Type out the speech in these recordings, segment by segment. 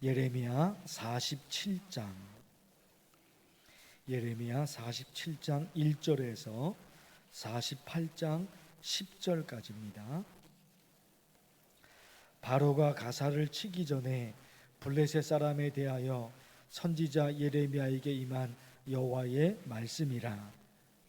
예레미야 47장 1절에서 48장 10절까지입니다. 바로가 가사를 치기 전에 블레셋 사람에 대하여 선지자 예레미야에게 임한 여호와의 말씀이라.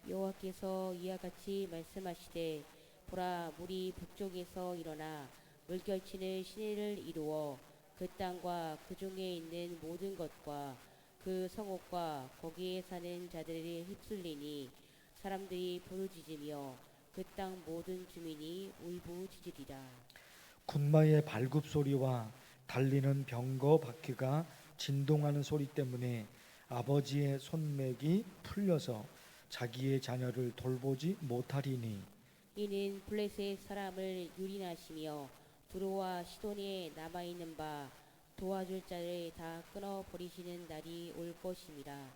여호와께서 이와 같이 말씀하시되, 보라, 물이 북쪽에서 일어나 물결치는 시내를 이루어 그 땅과 그 중에 있는 모든 것과 그 성읍과 거기에 사는 자들이 휩쓸리니 사람들이 부르짖으며 그 땅 모든 주민이 울부짖으리라. 군마의 발굽 소리와 달리는 병거 바퀴가 진동하는 소리 때문에 아버지의 손맥이 풀려서 자기의 자녀를 돌보지 못하리니, 이는 블레셋 사람을 유린하시며 두로와 시돈에 남아있는 바 도와줄 자를 다 끊어버리시는 날이 올 것임이라.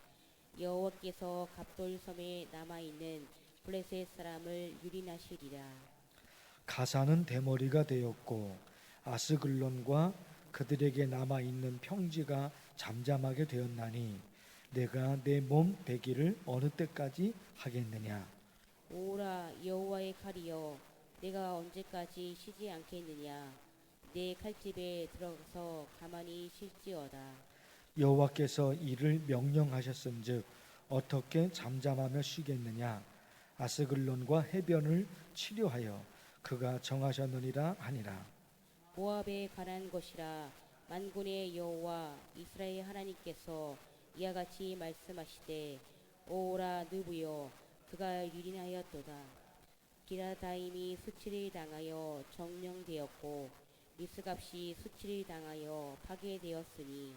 여호와께서 갑돌섬에 남아있는 블레셋 사람을 유린하시리라. 가사는 대머리가 되었고 아스글론과 그들에게 남아있는 평지가 잠잠하게 되었나니 내가 내 몸 베기를 어느 때까지 하겠느냐. 오라, 여호와의 칼이여, 내가 언제까지 쉬지 않겠느냐. 내 칼집에 들어서 가만히 쉴지어다. 여호와께서 이를 명령하셨은즉 어떻게 잠잠하며 쉬겠느냐. 아스글론과 해변을 치료하여 그가 정하셨느니라 하니라. 모압에 관한 것이라. 만군의 여호와 이스라엘 하나님께서 이와 같이 말씀하시되, 오라 느부여, 그가 유린하였도다. 기라다임이 수치를 당하여 정령되었고 미스갑시 수치를 당하여 파괴되었으니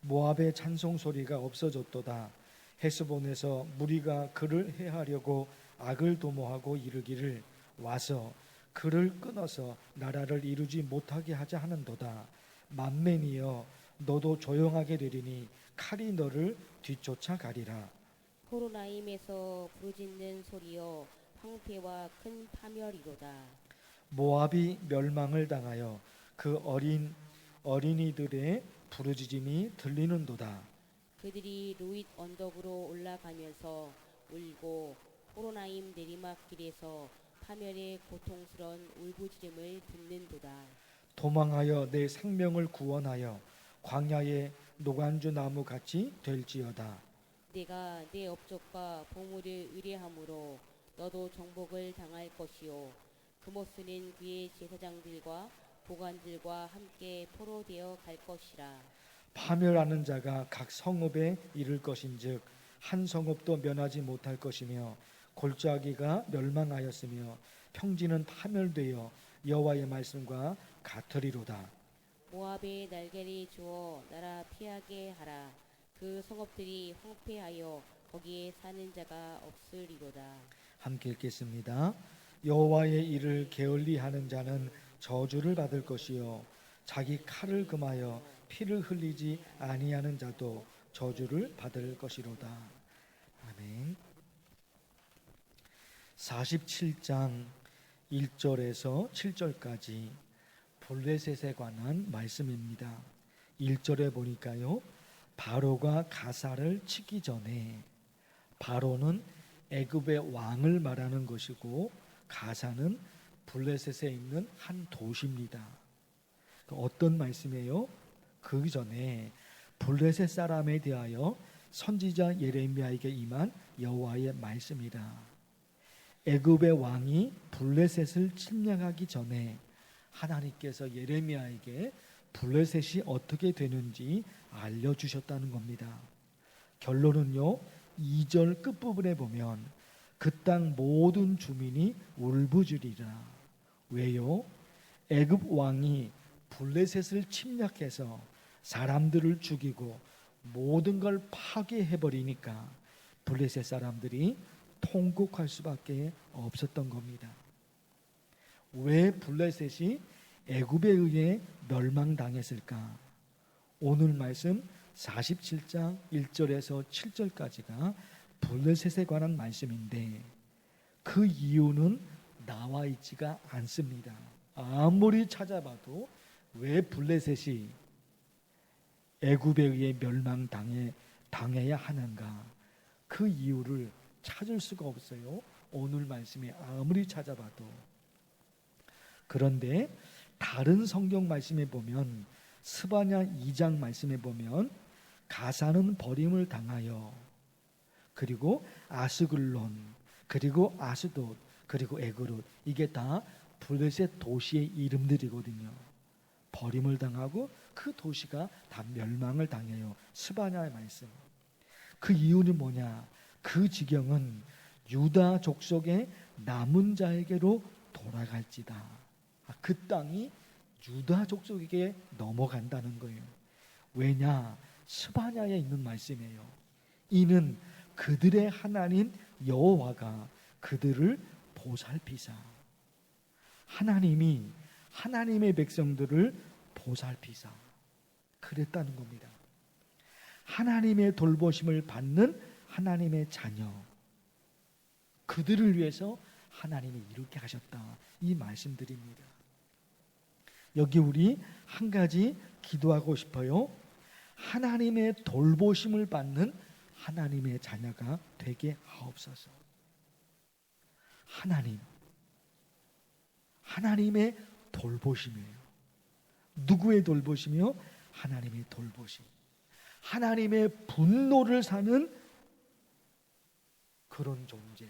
모압의 찬송 소리가 없어졌도다. 헤스본에서 무리가 그를 해하려고 악을 도모하고 이르기를 와서 그를 끊어서 나라를 이루지 못하게 하자 하는도다. 만맨이여, 너도 조용하게 되리니 칼이 너를 뒤쫓아 가리라. 호로나임에서 부르짖는 소리여, 황폐와 큰 파멸이로다. 모압이 멸망을 당하여 그 어린이들의 부르짖음이 들리는도다. 그들이 루잇 언덕으로 올라가면서 울고 호로나임 내리막길에서 파멸의 고통스런 울부짖음을 듣는도다. 도망하여 내 생명을 구원하여 광야의 노간주 나무 같이 될지어다. 내가 내 업적과 보물을 의뢰함으로 너도 정복을 당할 것이요, 그모스는 그의 제사장들과 보관들과 함께 포로되어 갈 것이라. 파멸하는 자가 각 성읍에 이를 것인즉 한 성읍도 면하지 못할 것이며 골짜기가 멸망하였으며 평지는 파멸되어 여호와의 말씀과 같으리로다. 모압의 날개를 주어 나라 피하게 하라. 그 성읍들이 황폐하여 거기에 사는 자가 없으리로다. 함께 읽겠습니다. 여호와의 일을 게을리하는 자는 저주를 받을 것이요, 자기 칼을 금하여 피를 흘리지 아니하는 자도 저주를 받을 것이로다. 아멘. 47장 1절에서 7절까지 블레셋에 관한 말씀입니다. 1절에 보니까요, 바로가 가사를 치기 전에, 바로는 애굽의 왕을 말하는 것이고 가사는 블레셋에 있는 한 도시입니다. 어떤 말씀이에요? 그 전에 블레셋 사람에 대하여 선지자 예레미야에게 임한 여호와의 말씀이라. 애굽의 왕이 블레셋을 침략하기 전에 하나님께서 예레미야에게 블레셋이 어떻게 되는지 알려주셨다는 겁니다. 결론은요, 2절 끝부분에 보면 그 땅 모든 주민이 울부짖으리라. 왜요? 애굽 왕이 블레셋을 침략해서 사람들을 죽이고 모든 걸 파괴해버리니까 블레셋 사람들이 통곡할 수밖에 없었던 겁니다. 왜 블레셋이 애굽에 의해 멸망당했을까? 오늘 말씀 47장 1절에서 7절까지가 블레셋에 관한 말씀인데 그 이유는 나와 있지가 않습니다. 아무리 찾아봐도 왜 블레셋이 애굽에 의해 당해야 하는가? 그 이유를 찾을 수가 없어요. 오늘 말씀에 아무리 찾아봐도. 그런데 다른 성경 말씀에 보면, 스바냐 2장 말씀에 보면 가사는 버림을 당하여, 그리고 아스글론, 그리고 아스돗, 그리고 에그롯, 이게 다 블레셋 도시의 이름들이거든요. 버림을 당하고 그 도시가 다 멸망을 당해요. 스바냐의 말씀. 그 이유는 뭐냐? 그 지경은 유다 족속의 남은 자에게로 돌아갈지다. 그 땅이 유다 족속에게 넘어간다는 거예요. 왜냐? 스바냐에 있는 말씀이에요. 이는 그들의 하나님 여호와가 그들을 보살피사. 하나님이 하나님의 백성들을 보살피사 그랬다는 겁니다. 하나님의 돌보심을 받는 하나님의 자녀, 그들을 위해서 하나님이 이렇게 하셨다, 이 말씀드립니다. 여기 우리 한 가지 기도하고 싶어요. 하나님의 돌보심을 받는 하나님의 자녀가 되게 하옵소서. 하나님의 돌보심이에요. 누구의 돌보심이요? 하나님의 돌보심. 하나님의 분노를 사는 그런 존재,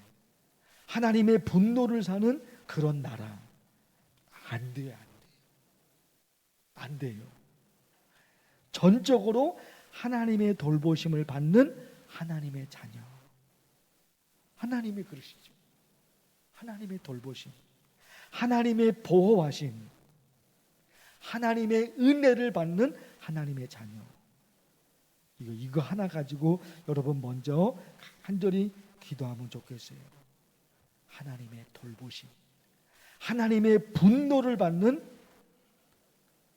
하나님의 분노를 사는 그런 나라, 안 돼요. 안 돼요. 전적으로 하나님의 돌보심을 받는 하나님의 자녀, 하나님이 그러시죠. 하나님의 돌보심, 하나님의 보호하심, 하나님의 은혜를 받는 하나님의 자녀. 이거 하나 가지고 여러분 먼저 간절히 기도하면 좋겠어요. 하나님의 돌보심, 하나님의 분노를 받는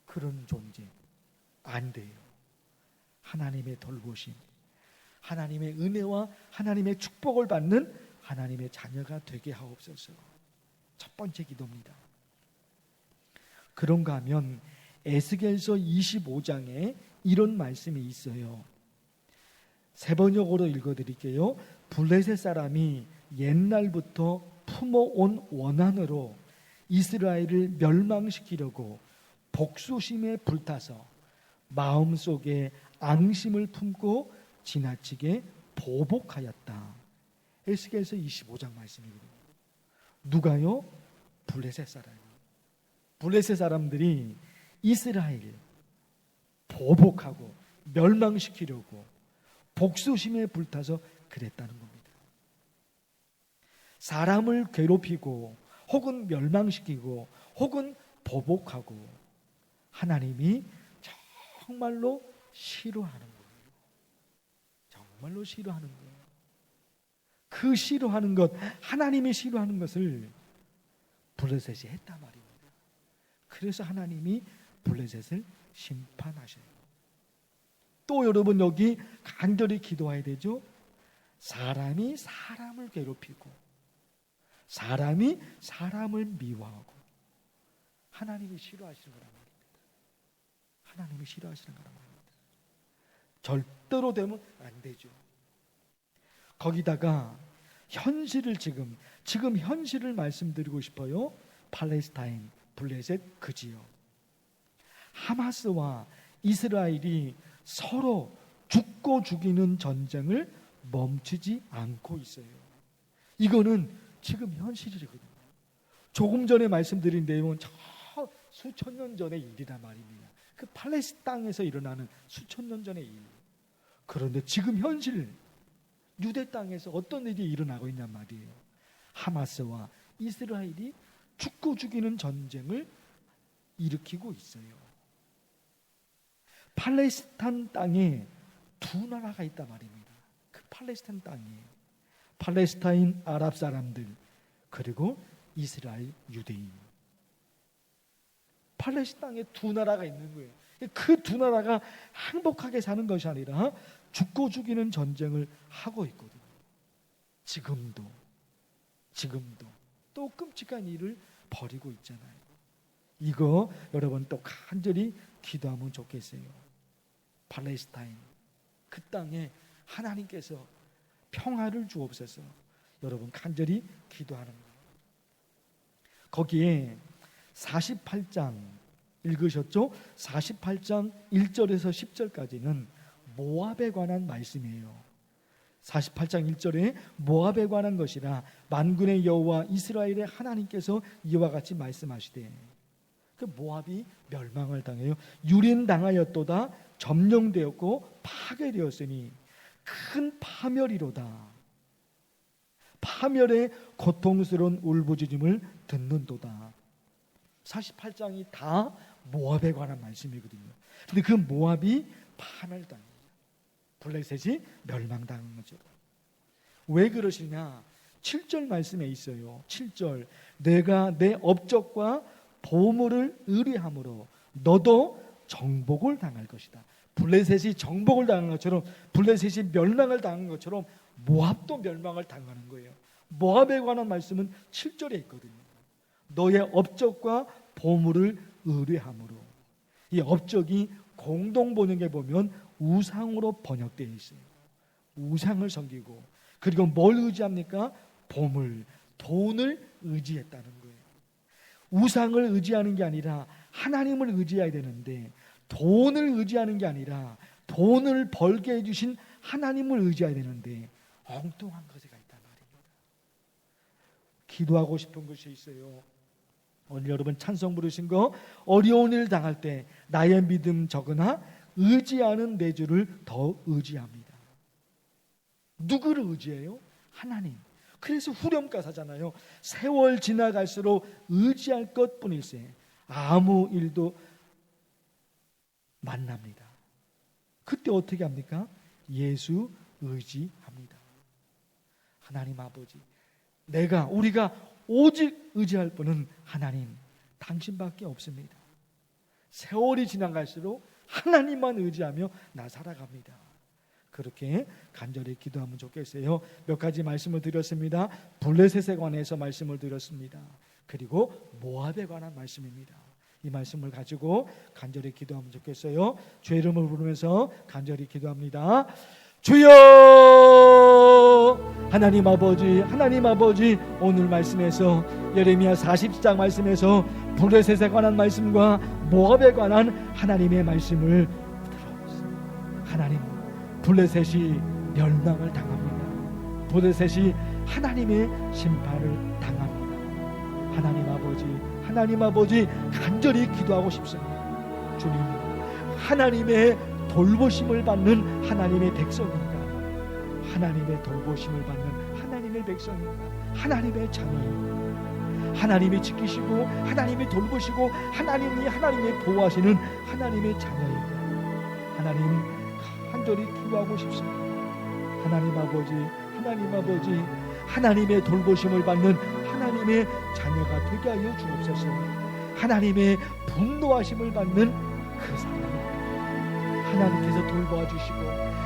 그런 존재, 안 돼요. 하나님의 돌보심, 하나님의 은혜와 하나님의 축복을 받는 하나님의 자녀가 되게 하옵소서. 첫 번째 기도입니다. 그런가 하면 에스겔서 25장에 이런 말씀이 있어요. 세 번역으로 읽어드릴게요. 블레셋 사람이 옛날부터 품어온 원한으로 이스라엘을 멸망시키려고 복수심에 불타서 마음속에 앙심을 품고 지나치게 보복하였다. 에스겔서 25장 말씀이거든요. 누가요? 블레셋 사람. 블레셋 사람들이 이스라엘 보복하고 멸망시키려고 복수심에 불타서 그랬다는 겁니다. 사람을 괴롭히고 혹은 멸망시키고 혹은 보복하고 하나님이 정말로 싫어하는 거예요. 정말로 싫어하는 거예요. 그 싫어하는 것, 하나님이 싫어하는 것을 블레셋이 했단 말입니다. 그래서 하나님이 블레셋을 심판하셔요. 또 여러분 여기 간절히 기도해야 되죠. 사람이 사람을 괴롭히고 사람이 사람을 미워하고 하나님이 싫어하시는 거란 말입니다. 하나님이 싫어하시는 거란 말입니다. 절대로 되면 안 되죠. 거기다가 현실을 지금 현실을 말씀드리고 싶어요. 팔레스타인, 블레셋 그 지역. 하마스와 이스라엘이 서로 죽고 죽이는 전쟁을 멈추지 않고 있어요. 이거는 지금 현실이거든요. 조금 전에 말씀드린 내용은 저 수천 년 전의 일이란 말입니다. 그 팔레스타인 땅에서 일어나는 수천 년 전의 일. 그런데 지금 현실 유대 땅에서 어떤 일이 일어나고 있냔 말이에요. 하마스와 이스라엘이 죽고 죽이는 전쟁을 일으키고 있어요. 팔레스타인 땅에 두 나라가 있단 말입니다. 그 팔레스타인 땅에 팔레스타인 아랍 사람들 그리고 이스라엘 유대인. 팔레스타인 땅에 두 나라가 있는 거예요. 그 두 나라가 행복하게 사는 것이 아니라 죽고 죽이는 전쟁을 하고 있거든요. 지금도 또 끔찍한 일을 벌이고 있잖아요. 이거 여러분 또 간절히 기도하면 좋겠어요. 팔레스타인 그 땅에 하나님께서 평화를 주옵소서. 여러분 간절히 기도하는 거예요. 거기에 48장 읽으셨죠? 48장 1절에서 10절까지는 모압에 관한 말씀이에요. 48장 1절에 모압에 관한 것이라 만군의 여호와 이스라엘의 하나님께서 이와 같이 말씀하시되, 그 모압이 멸망을 당해요. 유린당하였도다. 점령되었고 파괴되었으니 큰 파멸이로다. 파멸의 고통스러운 울부짖음을 듣는도다. 48장이 다 모압에 관한 말씀이거든요. 근데 그 모압이 파멸당해요. 블레셋이 멸망당한 거죠. 왜 그러시냐? 7절 말씀에 있어요. 7절, 내가 내 업적과 보물을 의뢰함으로 너도 정복을 당할 것이다. 블레셋이 정복을 당한 것처럼, 블레셋이 멸망을 당한 것처럼 모압도 멸망을 당하는 거예요. 모압에 관한 말씀은 7절에 있거든요. 너의 업적과 보물을 의뢰함으로. 이 업적이 공동 번역에 보면 우상으로 번역되어 있어요. 우상을 섬기고, 그리고 뭘 의지합니까? 보물, 돈을 의지했다는 거예요. 우상을 의지하는 게 아니라 하나님을 의지해야 되는데, 돈을 의지하는 게 아니라 돈을 벌게 해주신 하나님을 의지해야 되는데 엉뚱한 것이 있단 말입니다. 기도하고 싶은 것이 있어요. 오늘 여러분 찬송 부르신 거, 어려운 일 당할 때 나의 믿음 적으나 의지하는 내 주를 더 의지합니다. 누구를 의지해요? 하나님. 그래서 후렴가사잖아요. 세월 지나갈수록 의지할 것뿐일세 아무 일도 만납니다. 그때 어떻게 합니까? 예수 의지합니다. 하나님 아버지, 우리가 오직 의지할 분은 하나님, 당신밖에 없습니다. 세월이 지나갈수록 하나님만 의지하며 나 살아갑니다. 그렇게 간절히 기도하면 좋겠어요. 몇 가지 말씀을 드렸습니다. 블레셋에 관해서 말씀을 드렸습니다. 그리고 모압에 관한 말씀입니다. 이 말씀을 가지고 간절히 기도하면 좋겠어요. 주의 이름을 부르면서 간절히 기도합니다. 주여, 하나님 아버지, 오늘 말씀에서 예레미야 40장 말씀에서 블레셋에 관한 말씀과 모압에 관한 하나님의 말씀을 들었습니다. 하나님, 블레셋이 멸망을 당합니다. 블레셋이 하나님의 심판을 당합니다. 하나님 아버지, 간절히 기도하고 싶습니다. 주님, 하나님의 돌보심을 받는 하나님의 백성인가? 하나님의 돌보심을 받는 하나님의 백성인가? 하나님의 자녀인가? 하나님이 지키시고 하나님이 돌보시고 하나님의 보호하시는 하나님의 자녀인가? 하나님, 간절히 기도하고 싶습니다. 하나님 아버지, 하나님의 돌보심을 받는 하나님의 자녀가 되게 하여 주옵소서. 하나님의 분노하심을 받는 그 사람, 하나님께서 돌보아 주시고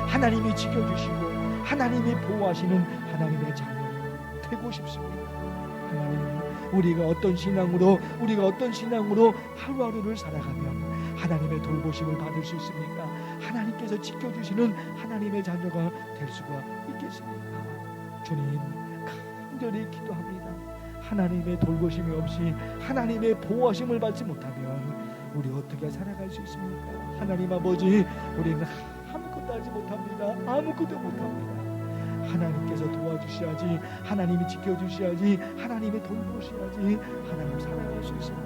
하나님이 지켜주시고 하나님이 보호하시는 하나님의 자녀 되고 싶습니다. 하나님, 우리가 어떤 신앙으로 하루하루를 살아가면 하나님의 돌보심을 받을 수 있습니까? 하나님께서 지켜주시는 하나님의 자녀가 될 수가 있겠습니까? 주님, 간절히 기도합니다. 하나님의 돌보심이 없이 하나님의 보호하심을 받지 못하면 우리 어떻게 살아갈 수 있습니까? 하나님 아버지, 우리는 아무것도 하지 못합니다. 아무것도 못합니다. 하나님께서 도와주셔야지, 하나님이 지켜주셔야지, 하나님이 돌보셔야지 하나님 살아갈 수 있습니다.